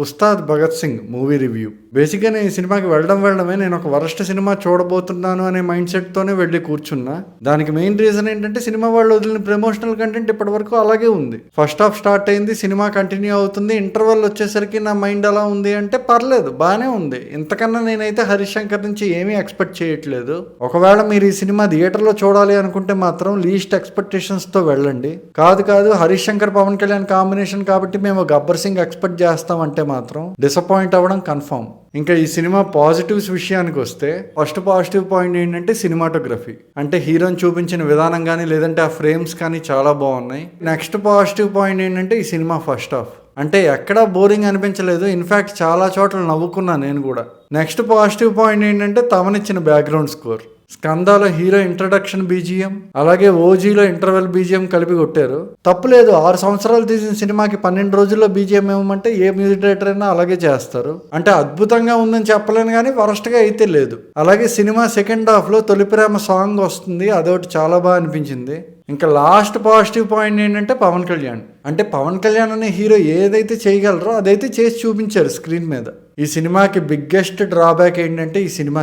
Ustaad Bhagat Singh movie review. బేసిక్గా నేను ఈ సినిమాకి వెళ్ళడమే నేను ఒక వరస్ట్ సినిమా చూడబోతున్నాను అనే మైండ్ సెట్తోనే వెళ్ళి కూర్చున్నా. దానికి మెయిన్ రీజన్ ఏంటంటే సినిమా వాళ్ళు వదిలిన ప్రమోషనల్ కంటెంట్ ఇప్పటి వరకు అలాగే ఉంది. ఫస్ట్ హాఫ్ స్టార్ట్ అయింది, సినిమా కంటిన్యూ అవుతుంది, ఇంటర్వెల్ వచ్చేసరికి నా మైండ్ ఎలా ఉంది అంటే పర్లేదు, బాగానే ఉంది. ఇంతకన్నా నేనైతే హరీష్ శంకర్ నుంచి ఏమీ ఎక్స్పెక్ట్ చేయట్లేదు. ఒకవేళ మీరు ఈ సినిమా థియేటర్లో చూడాలి అనుకుంటే మాత్రం లీస్ట్ ఎక్స్పెక్టేషన్స్తో వెళ్ళండి. కాదు హరీష్ శంకర్ పవన్ కళ్యాణ్ కాంబినేషన్ కాబట్టి మేము గబ్బర్ సింగ్ ఎక్స్పెక్ట్ చేస్తామంటే మాత్రం డిసప్పాయింట్ అవ్వడం కన్ఫర్మ్. ఇంకా ఈ సినిమా పాజిటివ్స్ విషయానికి వస్తే ఫస్ట్ పాజిటివ్ పాయింట్ ఏంటంటే సినిమాటోగ్రఫీ. అంటే హీరోని చూపించిన విధానం కానీ లేదంటే ఆ ఫ్రేమ్స్ కానీ చాలా బాగున్నాయి. నెక్స్ట్ పాజిటివ్ పాయింట్ ఏంటంటే ఈ సినిమా ఫస్ట్ హాఫ్ అంటే ఎక్కడా బోరింగ్ అనిపించలేదు. ఇన్ఫ్యాక్ట్ చాలా చోట్ల నవ్వుకున్నా నేను కూడా. నెక్స్ట్ పాజిటివ్ పాయింట్ ఏంటంటే తమనిచ్చిన బ్యాక్గ్రౌండ్ స్కోర్. స్కందాలో హీరో ఇంట్రడక్షన్ బీజిఎం అలాగే ఓజీలో ఇంటర్వెల్ బీజిఎం కలిపి కొట్టారు. తప్పులేదు, 6 సంవత్సరాలు తీసిన సినిమాకి 12 రోజుల్లో బీజిఎం ఇవ్వమంటే ఏ మ్యూజిక్ డైరెక్టర్ అయినా అలాగే చేస్తారు. అంటే అద్భుతంగా ఉందని చెప్పలేను కానీ వరస్ట్గా అయితే లేదు. అలాగే సినిమా సెకండ్ హాఫ్లో తొలి ప్రేమ సాంగ్ వస్తుంది, అదొకటి చాలా బాగా అనిపించింది. ఇంకా లాస్ట్ పాజిటివ్ పాయింట్ ఏంటంటే పవన్ కళ్యాణ్. అంటే పవన్ కళ్యాణ్ అనే హీరో ఏదైతే చేయగలరో అదైతే చేసి చూపించారు స్క్రీన్ మీద. ఈ సినిమాకి బిగ్గెస్ట్ డ్రాబ్యాక్ ఏంటంటే ఈ సినిమా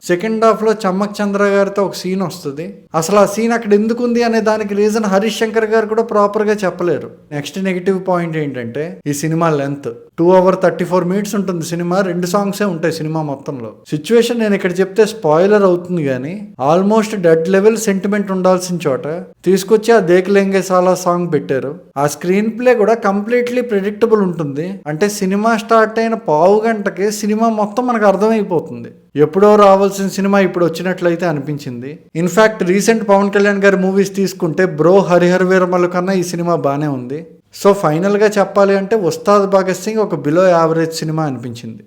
సెకండ్ హాఫ్లో చమ్మక్ చంద్ర గారితో ఒక సీన్ వస్తుంది. అసలు ఆ సీన్ అక్కడ ఎందుకు ఉంది అనే దానికి రీజన్ హరీష్ శంకర్ గారు కూడా ప్రాపర్గా చెప్పలేరు. నెక్స్ట్ నెగిటివ్ పాయింట్ ఏంటంటే ఈ సినిమా లెంత్ 2 hours 34 minutes ఉంటుంది సినిమా. 2 సాంగ్సే ఉంటాయి సినిమా మొత్తంలో. సిచ్యువేషన్ నేను ఇక్కడ చెప్తే స్పాయిలర్ అవుతుంది కానీ ఆల్మోస్ట్ డెడ్ లెవెల్ సెంటిమెంట్ ఉండాల్సిన చోట తీసుకొచ్చి ఆ దేక్ లెంగే సాలా సాంగ్ పెట్టారు. ఆ స్క్రీన్ ప్లే కూడా కంప్లీట్లీ ప్రెడిక్టబుల్ ఉంటుంది. అంటే సినిమా స్టార్ట్ అయిన పావు గంటకి సినిమా మొత్తం మనకు అర్థమైపోతుంది. ఎప్పుడో రావాల్సిన సినిమా ఇప్పుడు వచ్చినట్లయితే అనిపించింది. ఇన్ఫ్యాక్ట్ రీసెంట్ పవన్ కళ్యాణ్ గారి మూవీస్ తీసుకుంటే బ్రో హరిహర వీరమల్లు కన్నా ఈ సినిమా బాగానే ఉంది. సో ఫైనల్గా చెప్పాలి అంటే ఉస్తాద్ భగత్ సింగ్ ఒక బిలో యావరేజ్ సినిమా అనిపించింది.